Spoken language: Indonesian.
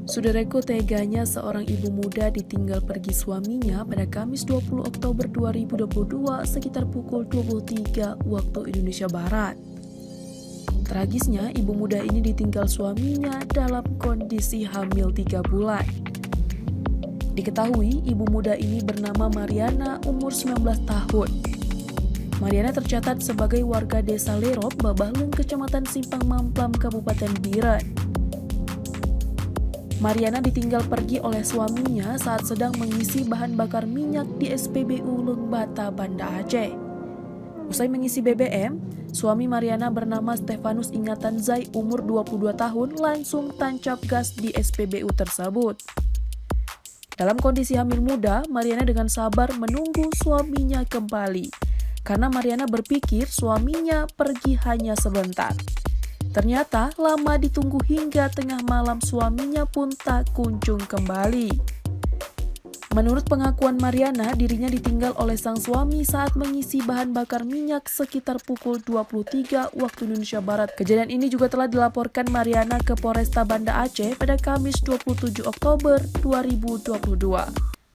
Saudaraku, teganya seorang ibu muda ditinggal pergi suaminya pada Kamis 20 Oktober 2022 sekitar pukul 23 waktu Indonesia Barat. Tragisnya, ibu muda ini ditinggal suaminya dalam kondisi hamil 3 bulan. Diketahui, ibu muda ini bernama Mariana, umur 19 tahun. Mariana tercatat sebagai warga desa Lerop, Babahlung, Kecamatan Simpang Mamplam, Kabupaten Biren. Mariana ditinggal pergi oleh suaminya saat sedang mengisi bahan bakar minyak di SPBU Lengbata, Banda Aceh. Usai mengisi BBM, suami Mariana bernama Stefanus Ingatan Zai, umur 22 tahun, langsung tancap gas di SPBU tersebut. Dalam kondisi hamil muda, Mariana dengan sabar menunggu suaminya kembali, karena Mariana berpikir suaminya pergi hanya sebentar. Ternyata lama ditunggu hingga tengah malam suaminya pun tak kunjung kembali. Menurut pengakuan Mariana, dirinya ditinggal oleh sang suami saat mengisi bahan bakar minyak sekitar pukul 23 waktu Indonesia Barat. Kejadian ini juga telah dilaporkan Mariana ke Polresta Banda Aceh pada Kamis 27 Oktober 2022.